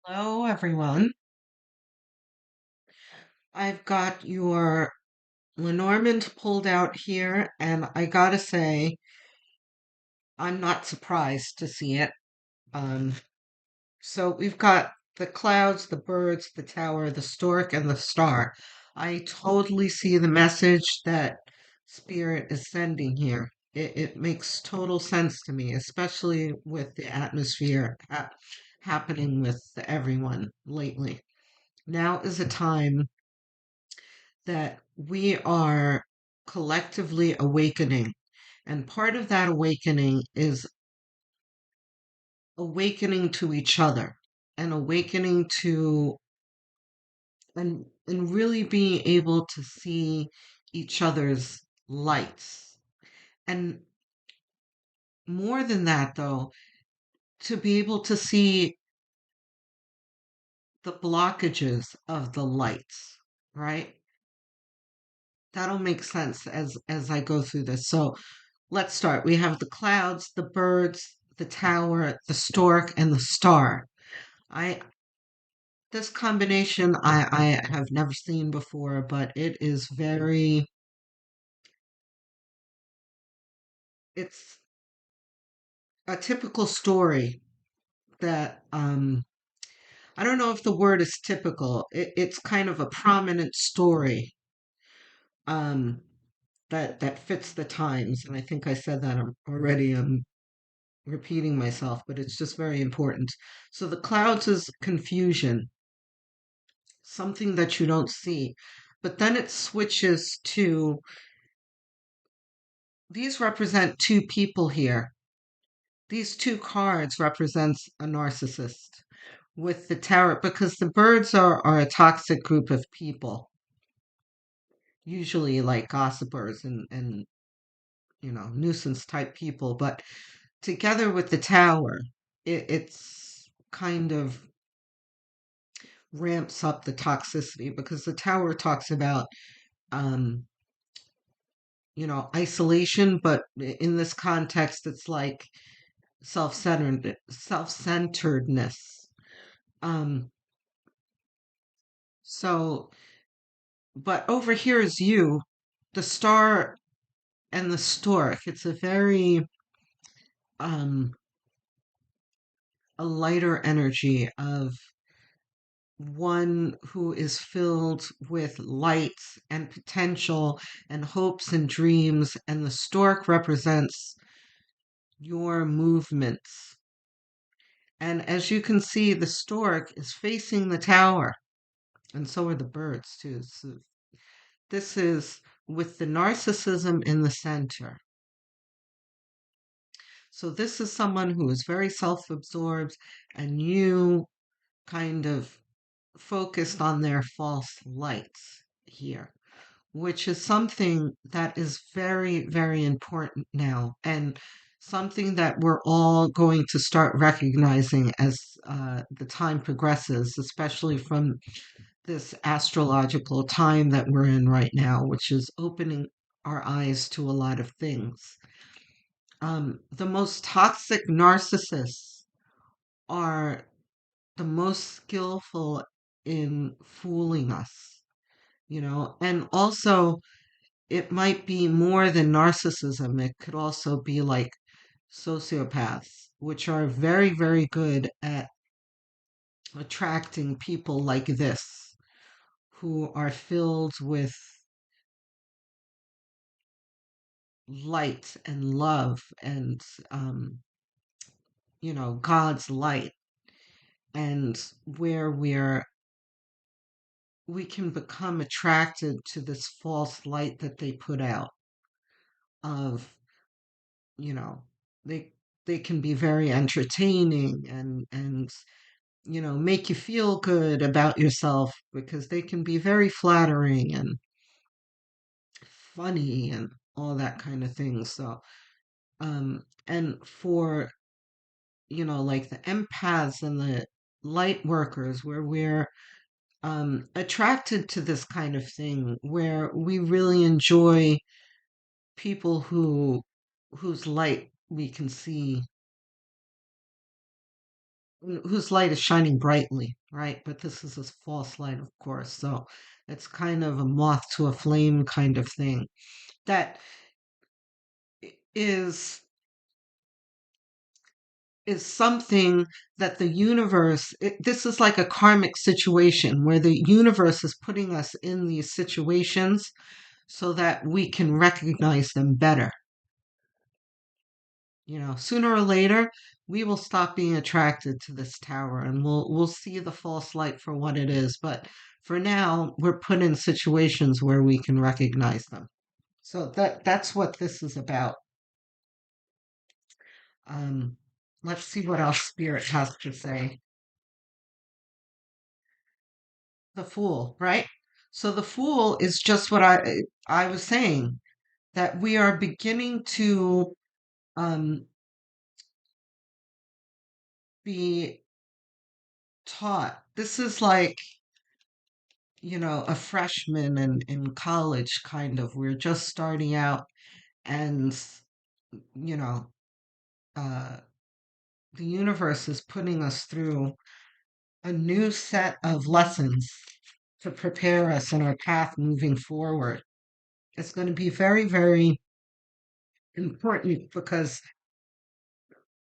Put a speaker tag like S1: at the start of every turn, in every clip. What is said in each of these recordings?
S1: Hello, everyone. I've got your Lenormand pulled out here, and I gotta say, I'm not surprised to see it. Um, so we've got the clouds, the birds, the tower, the stork, and the star. I totally see the message that Spirit is sending here. It makes total sense to me, especially with the atmosphere happening with everyone lately. Now is a time that we are collectively awakening. And part of that awakening is awakening to each other and awakening to and really being able to see each other's lights. And more than that, though, to be able to see the blockages of the lights, right? That'll make sense as I go through this. So let's start. We have the clouds, the birds, the tower, the stork, and the star. I This combination I have never seen before, but it is it's a typical story that I don't know if the word is typical. It's kind of a prominent story um that fits the times. And I think I said that already. I'm repeating myself, but it's just very important. So the clouds is confusion, something that you don't see. But then it switches to these represent two people here. These two cards represents a narcissist with the tarot because the birds are a toxic group of people, usually like gossipers and nuisance type people. But together with the tower, it's kind of ramps up the toxicity because the tower talks about um isolation, but in this context, it's like self-centeredness. Um, so, but over here is you, the star and the stork. It's um, a lighter energy of one who is filled with light and potential and hopes and dreams, and the stork represents your movements. And as you can see, the stork is facing the tower, and so are the birds, too. So this is with the narcissism in the center. So this is someone who is very self-absorbed, and you kind of focused on their false lights here, which is something that is very, very important now, and something that we're all going to start recognizing as the time progresses, especially from this astrological time that we're in right now, which is opening our eyes to a lot of things. The most toxic narcissists are the most skillful in fooling us, and also it might be more than narcissism. It could also be like sociopaths, which are very, very good at attracting people like this, who are filled with light and love and, God's light, and where we can become attracted to this false light that they put out of, you know, they they can be very entertaining and make you feel good about yourself because they can be very flattering and funny and all that kind of thing. So, and for, like the empaths and the light workers, where we're attracted to this kind of thing, where we really enjoy people whose light we can see whose light is shining brightly, right? But this is a false light, of course. So it's kind of a moth to a flame kind of thing that is is something that the universe this is like a karmic situation where the universe is putting us in these situations so that we can recognize them better. Sooner or later we will stop being attracted to this tower and we'll see the false light for what it is, but for now we're put in situations where we can recognize them. So that's what this is about. um let's see what else spirit has to say. The Fool, right? So the Fool is just what I was saying, that we are beginning to um be taught. This is like, a freshman in college, kind of. We're just starting out, and you know, uh the universe is putting us through a new set of lessons to prepare us in our path moving forward. It's going to be very, very important because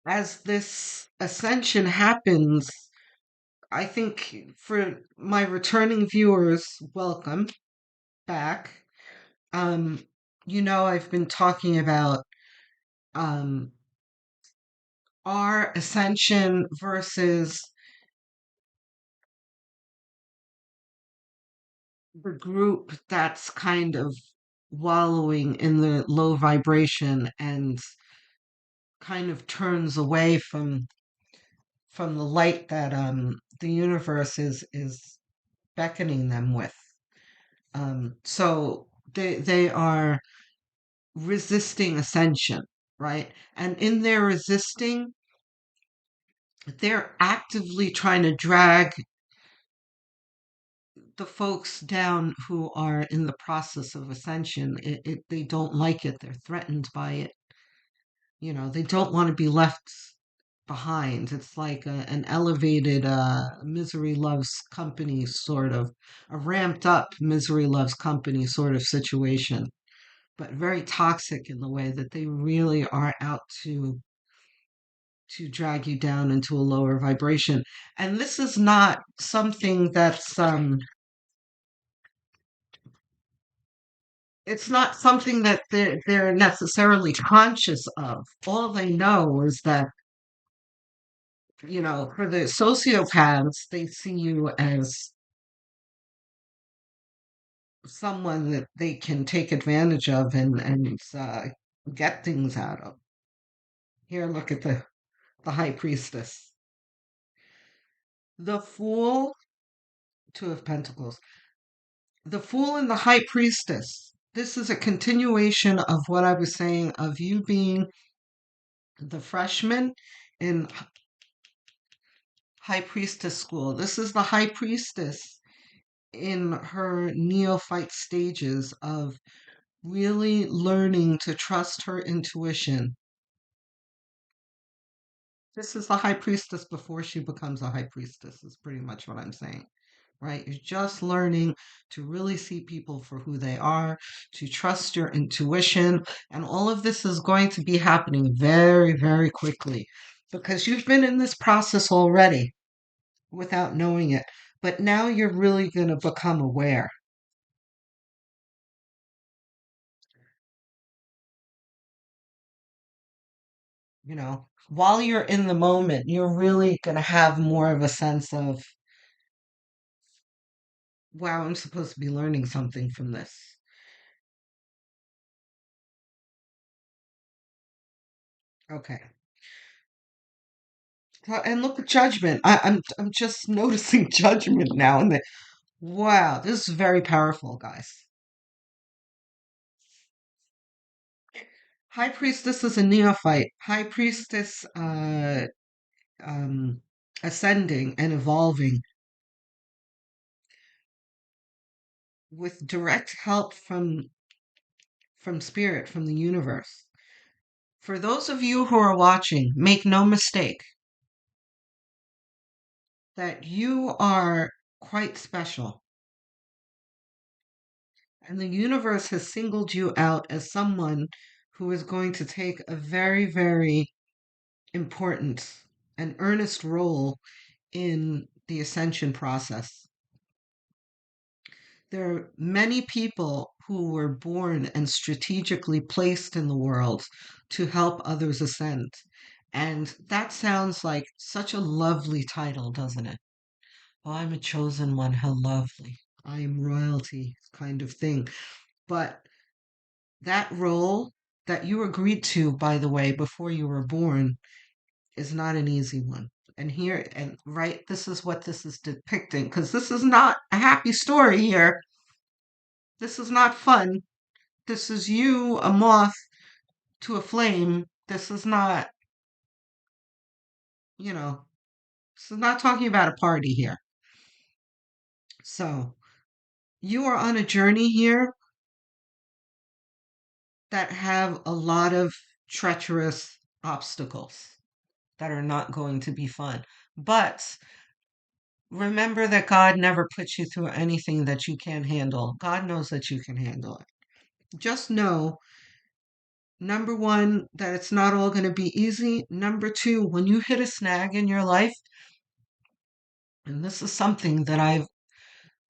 S1: as this ascension happens, I think for my returning viewers, welcome back. Um, I've been talking about um, our ascension versus the group that's kind of wallowing in the low vibration and kind of turns away from the light that the universe is beckoning them with. So they are resisting ascension, right? And in their resisting, they're actively trying to drag the folks down who are in the process of ascension. They don't like it. They're threatened by it. They don't want to be left behind. It's like an elevated misery loves company sort of, a ramped up misery loves company sort of situation, but very toxic in the way that they really are out to drag you down into a lower vibration. And this is not something that's it's not something that they're necessarily conscious of. All they know is that, for the sociopaths, they see you as someone that they can take advantage of and get things out of. Here, look at the high priestess. The Fool, Two of Pentacles. The Fool and the High Priestess. This is a continuation of what I was saying of you being the freshman in High Priestess school. This is the High Priestess in her neophyte stages of really learning to trust her intuition. This is the High Priestess before she becomes a High Priestess, is pretty much what I'm saying. Right? You're just learning to really see people for who they are, to trust your intuition. And all of this is going to be happening very, very quickly because you've been in this process already without knowing it. But now you're really going to become aware. While you're in the moment, you're really going to have more of a sense of, wow, I'm supposed to be learning something from this. Okay. And look at judgment. I'm just noticing judgment now, and wow, this is very powerful, guys. High priestess is a neophyte. High priestess, um, ascending and evolving with direct help from spirit, from the universe. For those of you who are watching, make no mistake. that you are quite special, and the universe has singled you out as someone who is going to take a very, very important and earnest role in the ascension process. There are many people who were born and strategically placed in the world to help others ascend. And that sounds like such a lovely title, doesn't it? Oh, I'm a chosen one. How lovely. I am royalty, kind of thing. But that role that you agreed to, by the way, before you were born, is not an easy one. And here, and right, this is what this is depicting, because this is not a happy story here. This is not fun. This is you, a moth to a flame. This is not, you know, this is not talking about a party here. So, you are on a journey here that have a lot of treacherous obstacles that are not going to be fun. But remember that God never puts you through anything that you can't handle. God knows that you can handle it. Just know, number one, that it's not all going to be easy. Number two, when you hit a snag in your life, and this is something that I've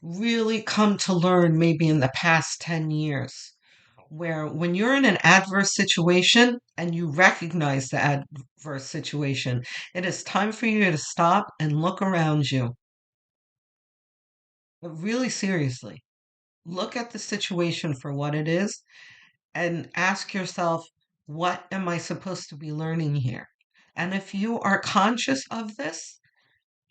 S1: really come to learn maybe in the past 10 years, where when you're in an adverse situation and you recognize the adverse situation, it is time for you to stop and look around you. But really seriously, look at the situation for what it is and ask yourself, what am I supposed to be learning here? And if you are conscious of this,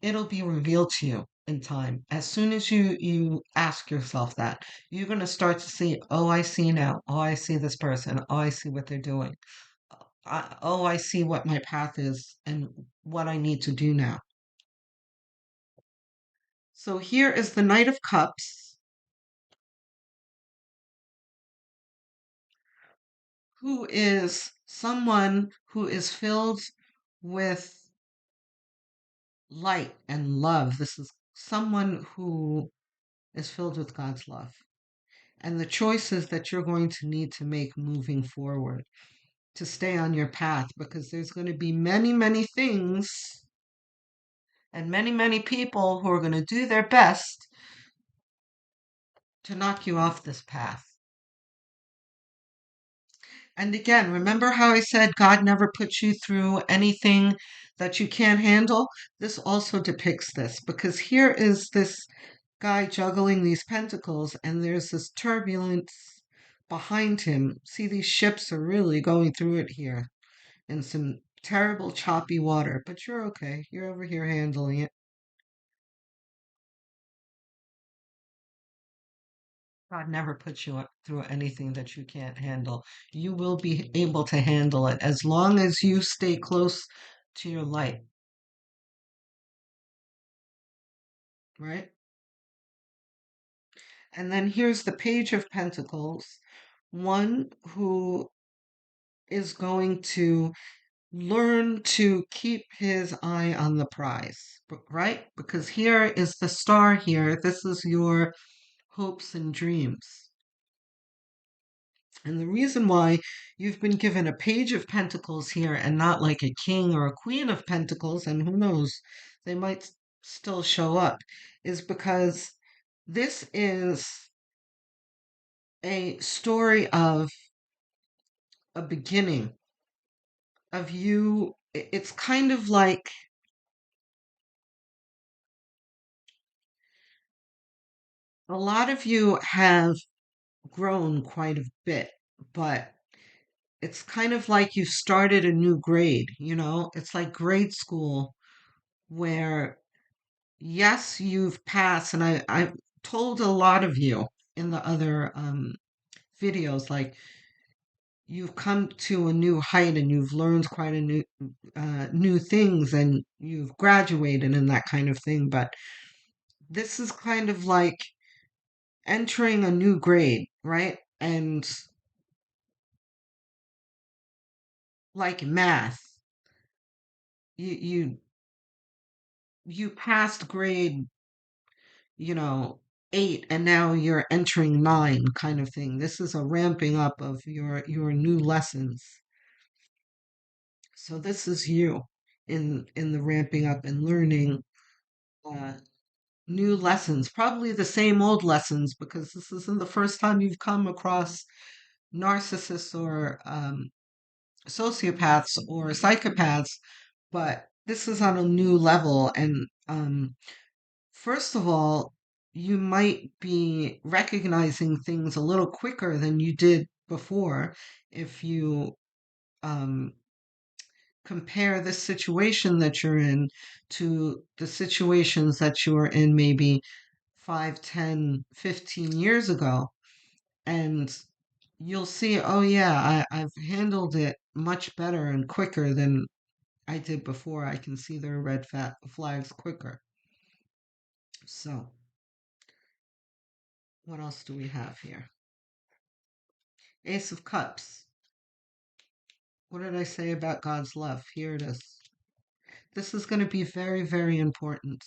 S1: it'll be revealed to you in time. As soon as you ask yourself that, you're going to start to see, oh, I see now. Oh, I see this person. Oh, I see what they're doing. Oh, I see what my path is and what I need to do now. So here is the Knight of Cups, who is someone who is filled with light and love. This is someone who is filled with God's love and the choices that you're going to need to make moving forward to stay on your path, because there's going to be many, many things and many, many people who are going to do their best to knock you off this path. And again, remember how I said God never puts you through anything that you can't handle? This also depicts this, because here is this guy juggling these pentacles, and there's this turbulence behind him. See, these ships are really going through it here in some terrible choppy water, but you're okay. You're over here handling it. God never puts you through anything that you can't handle. You will be able to handle it as long as you stay close to your light, right? And then here's the Page of Pentacles, one who is going to learn to keep his eye on the prize, right? Because here is the star here. This is your hopes and dreams. And the reason why you've been given a Page of Pentacles here and not like a King or a Queen of Pentacles, and who knows, they might still show up, is because this is a story of a beginning of you. It's kind of like a lot of you have grown quite a bit, but it's kind of like you started a new grade, you know? It's like grade school where, yes, you've passed, and I've told a lot of you in the other videos, like you've come to a new height and you've learned quite a new things and you've graduated and that kind of thing. But this is kind of like entering a new grade, right? And like math, you you passed grade, you know, 8 and now you're entering 9 kind of thing. This is a ramping up of your new lessons. So this is you in the ramping up and learning uh, new lessons, probably the same old lessons, because this isn't the first time you've come across narcissists or sociopaths or psychopaths, but this is on a new level. And first of all, you might be recognizing things a little quicker than you did before if you um, compare the situation that you're in to the situations that you were in maybe 5, 10, 15 years ago. And you'll see, oh, yeah, I've handled it much better and quicker than I did before. I can see their red flags quicker. So, what else do we have here? Ace of Cups. What did I say about God's love? Here it is. This is going to be very, very important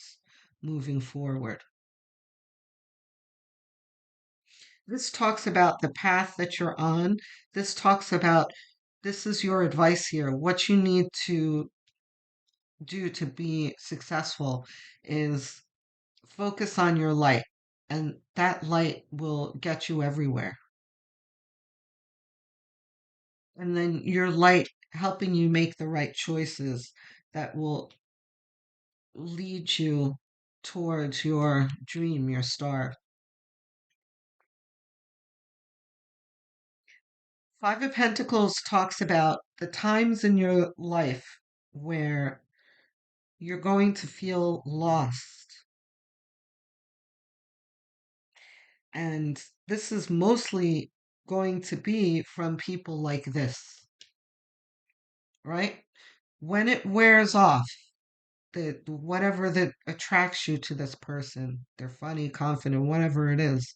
S1: moving forward. This talks about the path that you're on. This talks about this is your advice here. What you need to do to be successful is focus on your light, and that light will get you everywhere. And then your light helping you make the right choices that will lead you towards your dream, your star. Five of Pentacles talks about the times in your life where you're going to feel lost. And this is mostly going to be from people like this, right? When it wears off, whatever that attracts you to this person, they're funny, confident, whatever it is,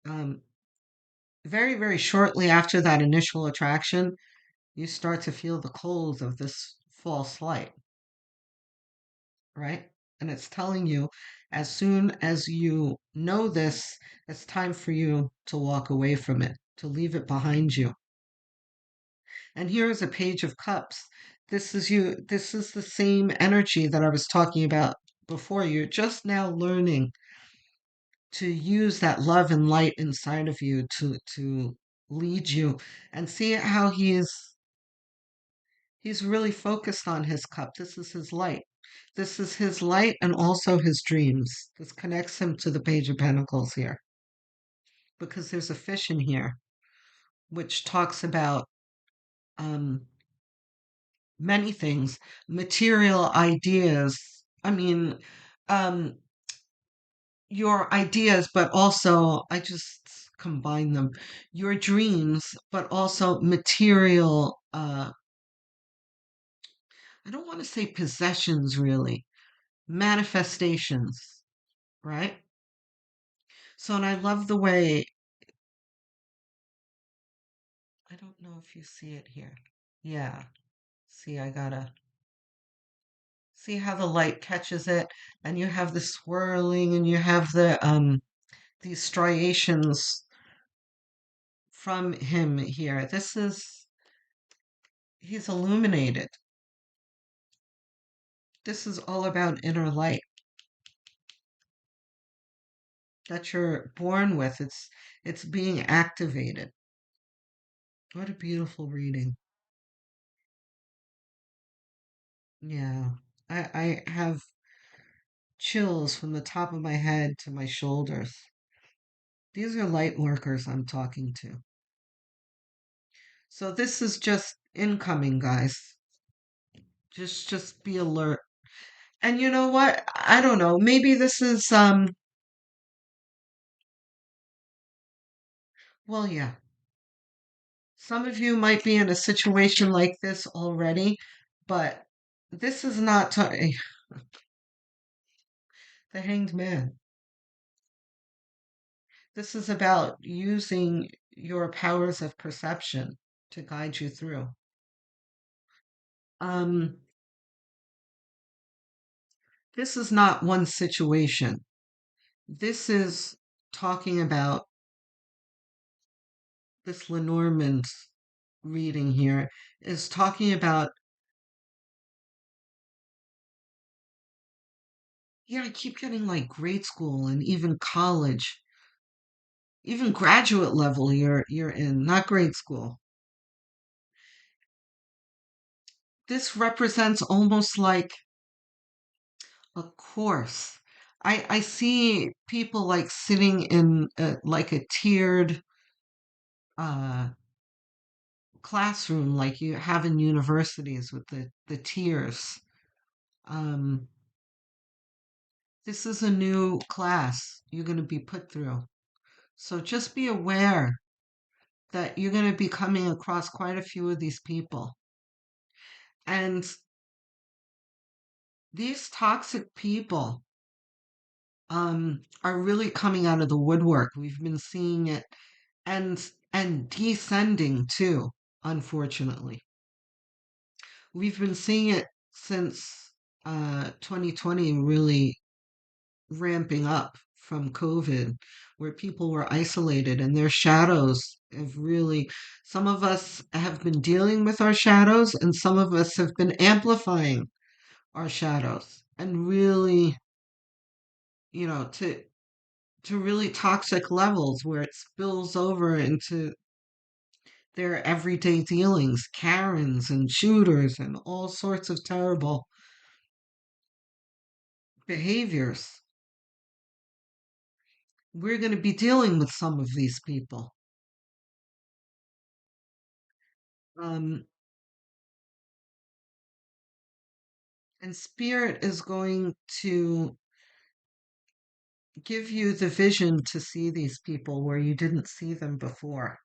S1: um, very, very shortly after that initial attraction, you start to feel the cold of this false light, right? And it's telling you as soon as you know this, it's time for you to walk away from it, to leave it behind you. And here is a Page of Cups. This is you, this is the same energy that I was talking about before. You're just now learning to use that love and light inside of you to lead you, and see how he's really focused on his cup. This is his light. This is his light and also his dreams. This connects him to the Page of Pentacles here because there's a fish in here which talks about um, many things, material ideas. I mean, um, your ideas, but also, I just combine them, your dreams, but also material, I don't want to say possessions really, manifestations, right? So, and I love the way, I don't know if you see it here. Yeah. See, I gotta see how the light catches it, and you have the swirling, and you have these striations from him here. He's illuminated. This is all about inner light that you're born with. It's being activated. What a beautiful reading. Yeah. I have chills from the top of my head to my shoulders. These are light workers I'm talking to. So this is just incoming, guys. Just be alert. And you know what? I don't know. Maybe this is well, yeah. Some of you might be in a situation like this already, but this is not the Hanged Man. This is about using your powers of perception to guide you through. Um, This is not one situation. This is talking about this Lenormand's reading here is talking about, yeah, I keep getting like grade school and even college, even graduate level you're in, not grade school. This represents almost like a course. I see people like sitting in like a tiered uh, classroom, like you have in universities with the tiers. Um, this is a new class you're going to be put through. So just be aware that you're going to be coming across quite a few of these people. And these toxic people are really coming out of the woodwork. We've been seeing it and and descending too, unfortunately. We've been seeing it since 2020 really ramping up from COVID, where people were isolated and their shadows have really, some of us have been dealing with our shadows and some of us have been amplifying our shadows and really, to really toxic levels where it spills over into their everyday dealings, Karens and shooters and all sorts of terrible behaviors. We're going to be dealing with some of these people. Um, and Spirit is going to give you the vision to see these people where you didn't see them before.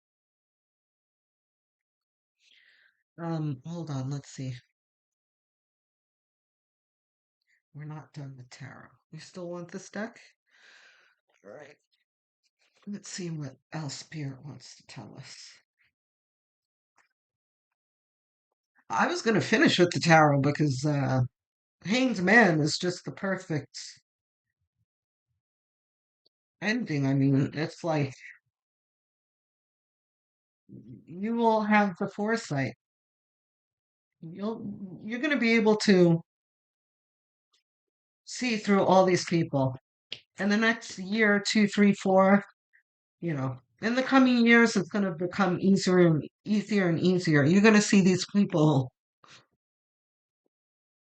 S1: Hold on, let's see. We're not done with tarot. We still want this deck? All right. Let's see what else Spirit wants to tell us. I was going to finish with the tarot because Haynes Man is just the perfect ending. I mean, it's like you will have the foresight. You're going to be able to see through all these people. In the next year, two, three, four, in the coming years, it's going to become easier and easier. You're going to see these people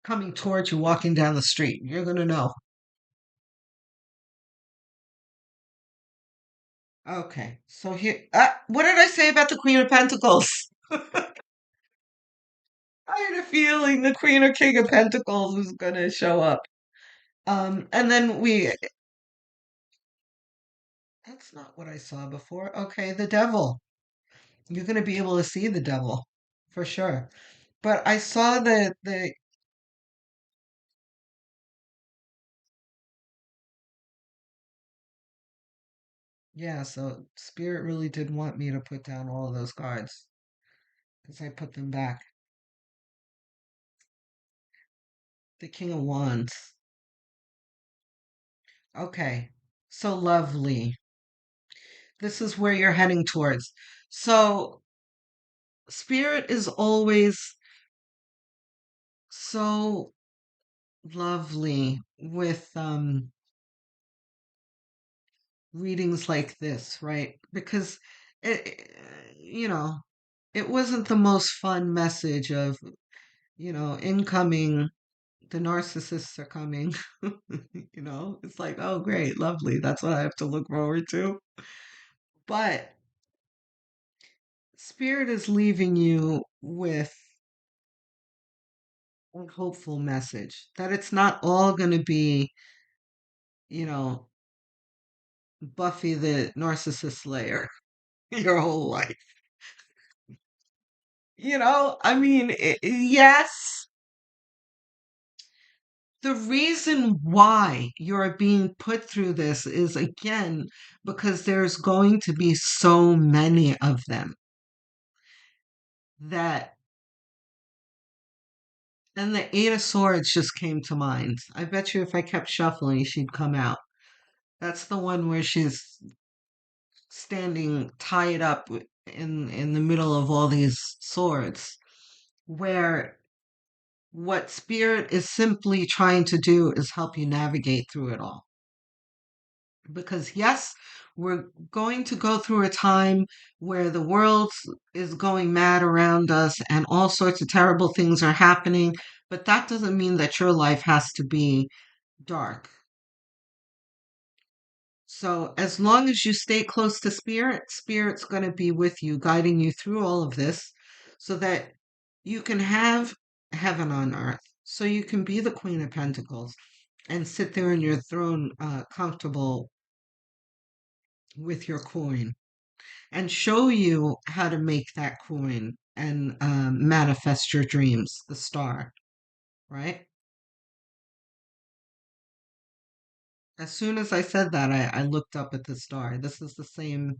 S1: coming towards you, walking down the street. You're going to know. Okay, so here, what did I say about the Queen of Pentacles? I had a feeling the Queen or King of Pentacles was going to show up. And then that's not what I saw before. Okay, the devil. You're going to be able to see the devil for sure. But I saw yeah, so Spirit really did want me to put down all of those cards because I put them back. The King of Wands. Okay, so lovely. This is where you're heading towards. So Spirit is always so lovely with readings like this, right? Because it, you know, it wasn't the most fun message of, incoming, the narcissists are coming. It's like, oh, great, lovely. That's what I have to look forward to. But Spirit is leaving you with a hopeful message that it's not all going to be, you know, Buffy the narcissist slayer your whole life. I mean, yes, the reason why you're being put through this is again because there's going to be so many of them that And the Eight of Swords just came to mind. I bet you if I kept shuffling, she'd come out. That's the one where she's standing tied up in the middle of all these swords, where what spirit is simply trying to do is help you navigate through it all. Because yes, we're going to go through a time where the world is going mad around us and all sorts of terrible things are happening, but that doesn't mean that your life has to be dark. So as long as you stay close to spirit, spirit's going to be with you, guiding you through all of this so that you can have heaven on earth. So you can be the Queen of Pentacles and sit there in your throne, comfortable with your coin, and show you how to make that coin and manifest your dreams, the star, right? As soon as I said that, I looked up at the star. This is the same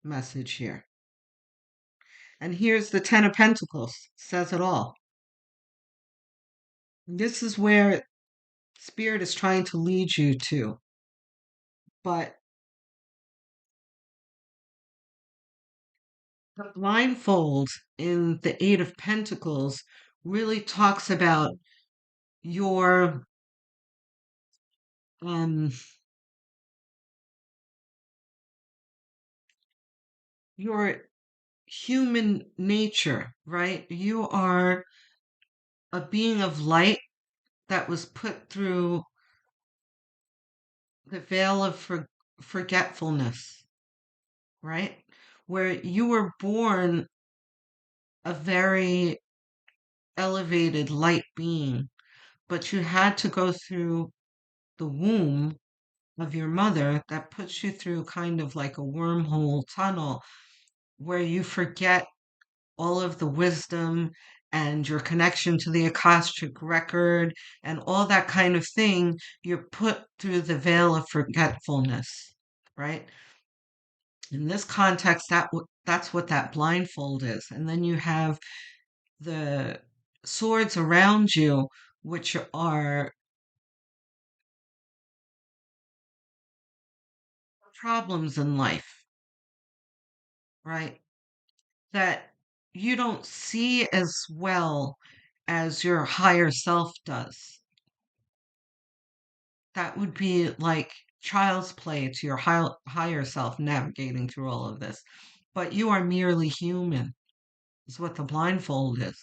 S1: message here. And here's the Ten of Pentacles, says it all. This is where Spirit is trying to lead you to. But the blindfold in the Eight of Pentacles really talks about your um your human nature, right? You are a being of light that was put through the veil of forgetfulness, right? Where you were born a very elevated light being, but you had to go through the womb of your mother that puts you through kind of like a wormhole tunnel where you forget all of the wisdom and your connection to the Akashic record and all that kind of thing. You're put through the veil of forgetfulness, right? In this context, that's what that blindfold is. And then you have the swords around you, which are problems in life, right? That you don't see as well as your higher self does. That would be like child's play to your higher self navigating through all of this. But you are merely human, is what the blindfold is.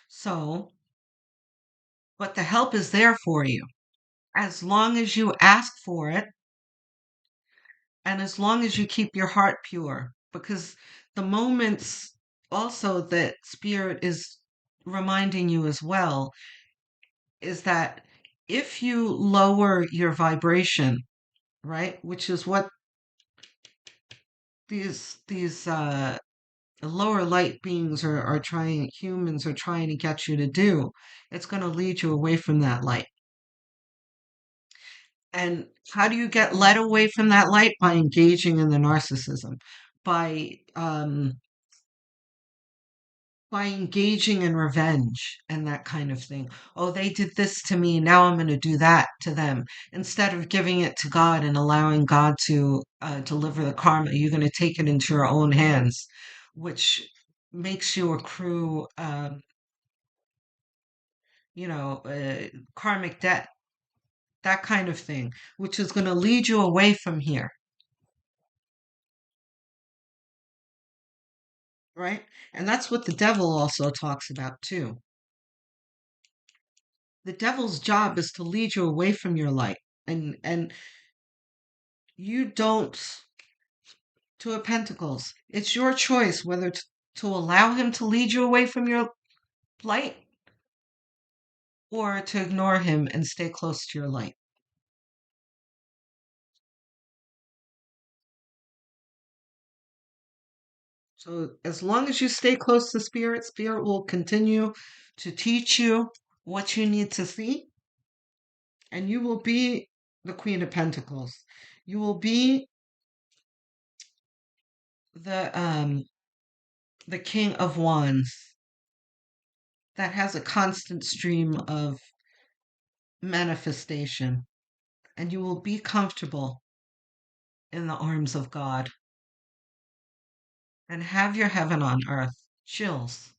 S1: So, but the help is there for you as long as you ask for it and as long as you keep your heart pure. Because the moments also that spirit is reminding you as well is that if you lower your vibration, right, which is what these lower light beings are trying, humans are trying to get you to do, it's going to lead you away from that light. And how do you get led away from that light? By engaging in the narcissism, by um, by engaging in revenge and that kind of thing. Oh, they did this to me. Now I'm going to do that to them. Instead of giving it to God and allowing God to deliver the karma, you're going to take it into your own hands, which makes you accrue, karmic debt, that kind of thing, which is going to lead you away from here, right? And that's what the devil also talks about too. The devil's job is to lead you away from your light. And you don't, Two of Pentacles. It's your choice whether to allow him to lead you away from your light or to ignore him and stay close to your light. So as long as you stay close to spirit, spirit will continue to teach you what you need to see, and you will be the Queen of Pentacles. You will be the King of Wands. that has a constant stream of manifestation, and you will be comfortable in the arms of God and have your heaven on earth. Chills.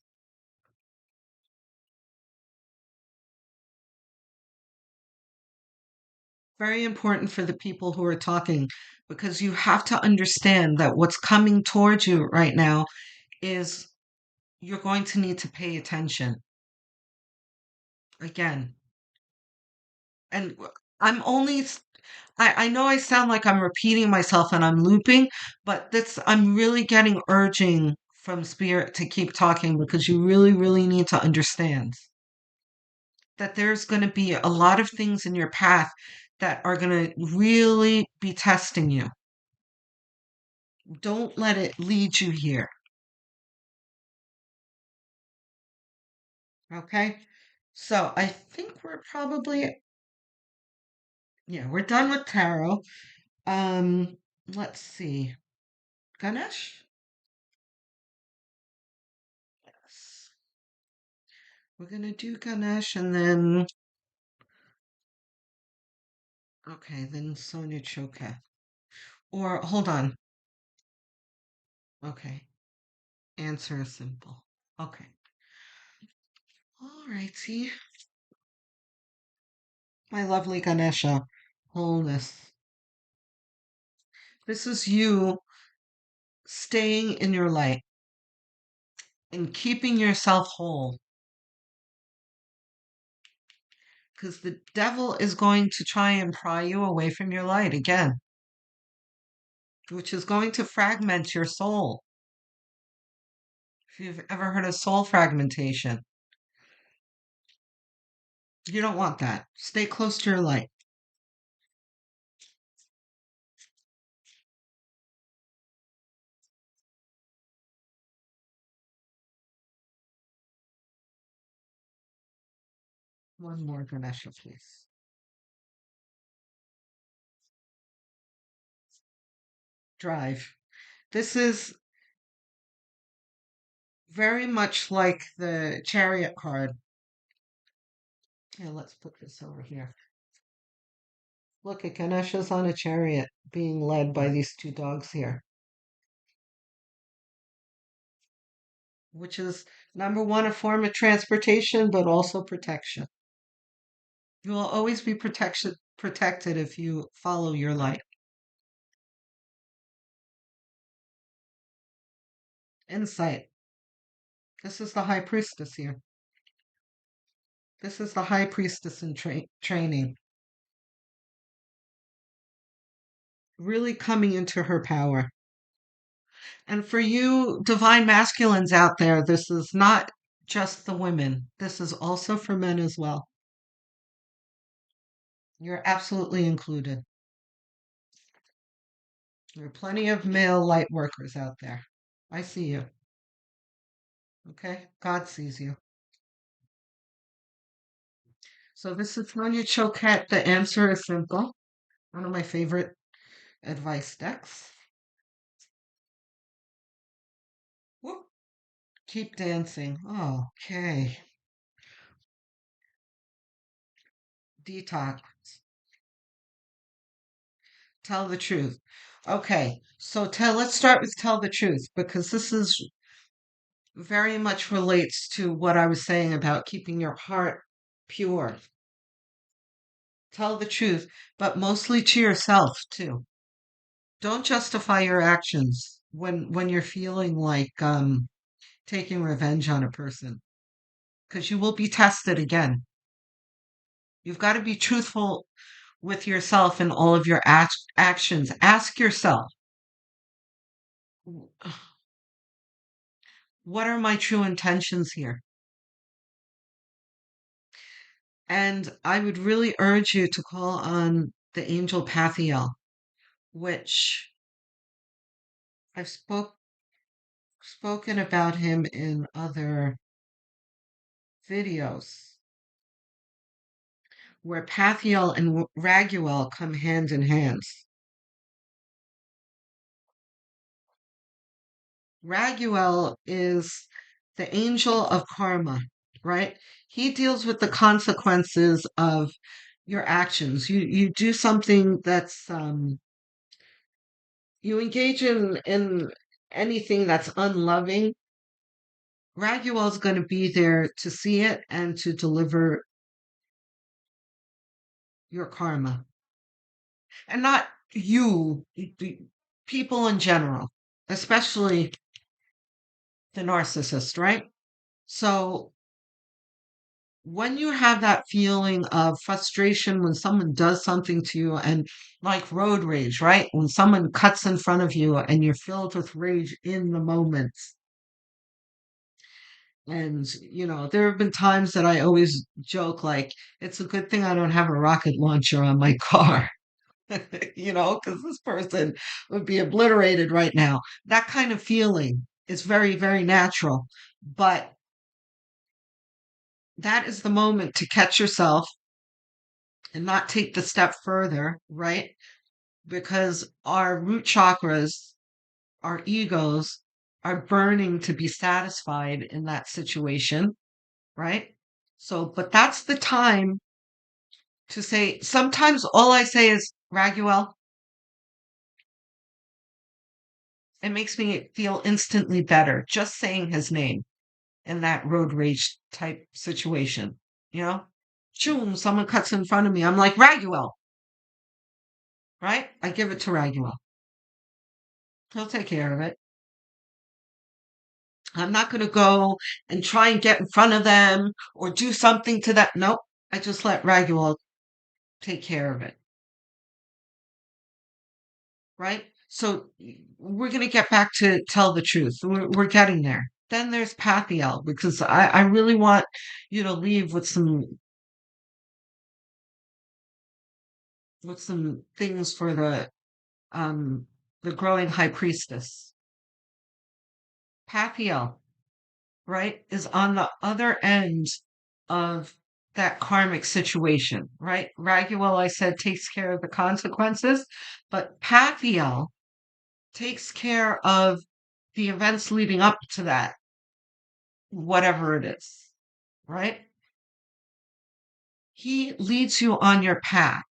S1: Very important for the people who are talking because you have to understand that what's coming towards you right now is you're going to need to pay attention again. And I'm only, I know I sound like I'm repeating myself and I'm looping, but I'm really getting urging from spirit to keep talking because you really, really need to understand that there's going to be a lot of things in your path that are going to really be testing you. Don't let it lead you here. Okay? So I think we're probably, yeah, we're done with tarot. Um, let's see. Ganesh? Yes. We're gonna do Ganesh and then, okay, then Sonia Choka. Or hold on. Okay. Answer is simple. Okay. All righty. My lovely Ganesha. Wholeness. This is you staying in your light and keeping yourself whole. Because the devil is going to try and pry you away from your light again, which is going to fragment your soul. If you've ever heard of soul fragmentation, you don't want that. Stay close to your light. One more Ganesha, please. Drive. This is very much like the chariot card. Yeah, let's put this over here. Look at Ganesha's on a chariot being led by these two dogs here, which is number one, a form of transportation, but also protection. You will always be protected if you follow your light. Insight. This is the high priestess here. This is the high priestess in training, really coming into her power. And for you divine masculines out there, this is not just the women. This is also for men as well. You're absolutely included. There are plenty of male light workers out there. I see you. Okay? God sees you. So this is Tanya Choquette. The answer is simple. One of my favorite advice decks. Whoop. Keep dancing. Okay. Detox. Tell the truth. Okay. So let's start with tell the truth because this is very much relates to what I was saying about keeping your heart pure. Tell the truth, but mostly to yourself too. Don't justify your actions when you're feeling like taking revenge on a person because you will be tested again. You've got to be truthful with yourself in all of your actions. Ask yourself, what are my true intentions here? And I would really urge you to call on the angel Pathiel, which I've spoken about him in other videos, where Pathiel and Raguel come hand in hand. Raguel is the angel of karma, right? He deals with the consequences of your actions. You do something that's you engage in anything that's unloving. Raguel's going to be there to see it and to deliver your karma, and not you, the people in general, especially the narcissist, right? So when you have that feeling of frustration when someone does something to you, and like road rage, right? When someone cuts in front of you and you're filled with rage in the moment. And, there have been times that I always joke, like, it's a good thing I don't have a rocket launcher on my car, because this person would be obliterated right now. That kind of feeling is very, very natural. But that is the moment to catch yourself and not take the step further, right? Because our root chakras, our egos, are burning to be satisfied in that situation, right? So, but that's the time to say, sometimes all I say is, Raguel, it makes me feel instantly better just saying his name in that road rage type situation, you know? Choom, someone cuts in front of me. I'm like, Raguel, right? I give it to Raguel. He'll take care of it. I'm not going to go and try and get in front of them or do something to that. Nope. I just let Raguel take care of it. Right? So we're going to get back to tell the truth. We're getting there. Then there's Pathiel, because I really want you to leave with some things for the growing high priestess. Pathiel, right, is on the other end of that karmic situation, right? Raguel, I said, takes care of the consequences, but Pathiel takes care of the events leading up to that, whatever it is, right? He leads you on your path.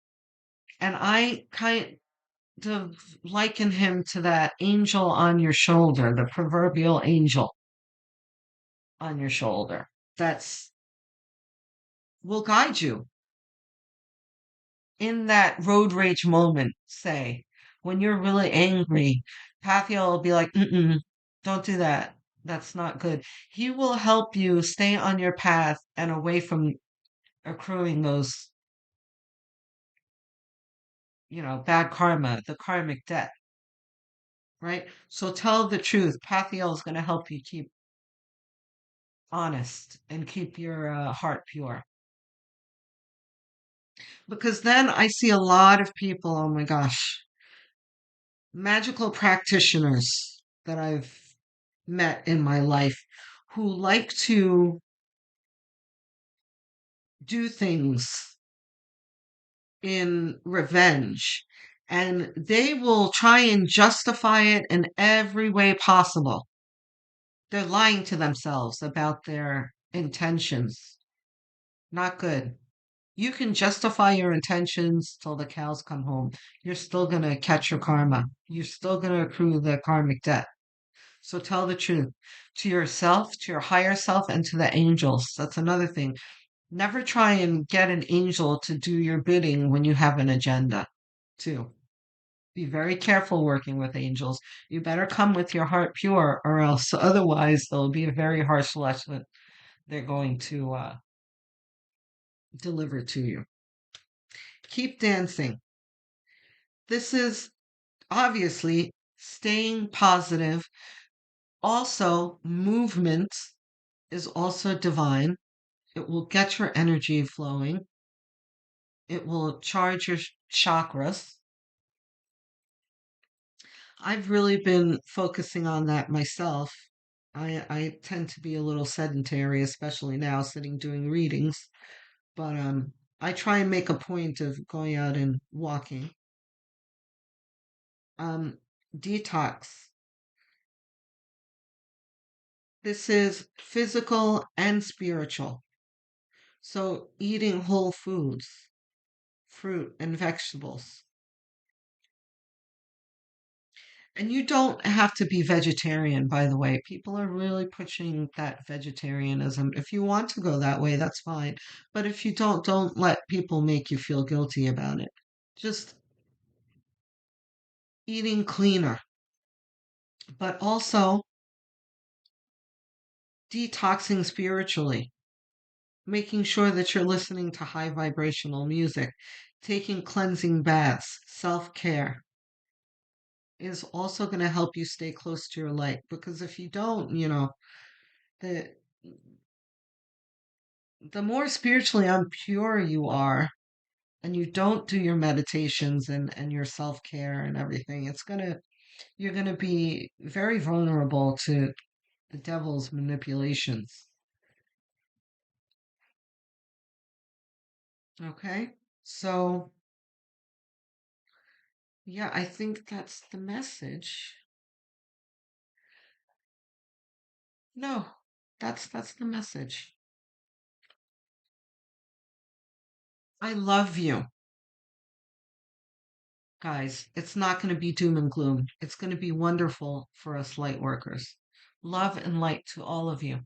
S1: And I kind of liken him to that angel on your shoulder, the proverbial angel on your shoulder. That's will guide you in that road rage moment, say, when you're really angry. Pathiel will be like, mm-mm, don't do that. That's not good. He will help you stay on your path and away from accruing those, bad karma, the karmic debt, right? So tell the truth. Pathiel is going to help you keep honest and keep your heart pure. Because then I see a lot of people, oh my gosh, magical practitioners that I've met in my life who like to do things in revenge, and they will try and justify it in every way possible. They're lying to themselves about their intentions. Not good. You can justify your intentions till the cows come home. You're still going to catch your karma. You're still going to accrue the karmic debt. So tell the truth to yourself, to your higher self, and to the angels. That's another thing. Never try and get an angel to do your bidding when you have an agenda, too. Be very careful working with angels. You better come with your heart pure, or else otherwise there'll be a very harsh lesson they're going to deliver to you. Keep dancing. This is obviously staying positive. Also, movement is also divine. It will get your energy flowing. It will charge your chakras. I've really been focusing on that myself. I tend to be a little sedentary, especially now sitting doing readings, but I try and make a point of going out and walking. Um, Detox. This is physical and spiritual. So, eating whole foods, fruit and vegetables. And you don't have to be vegetarian, by the way. People are really pushing that vegetarianism. If you want to go that way, that's fine. But if you don't let people make you feel guilty about it. Just eating cleaner, but also detoxing spiritually, making sure that you're listening to high vibrational music, taking cleansing baths, self care is also going to help you stay close to your light. Because if you don't, the the more spiritually impure you are, and you don't do your meditations and your self care and everything, you're gonna be very vulnerable to the devil's manipulations. Okay? So, yeah, I think that's the message. No, that's the message. I love you, guys. It's not going to be doom and gloom. It's going to be wonderful for us light workers. Love and light to all of you.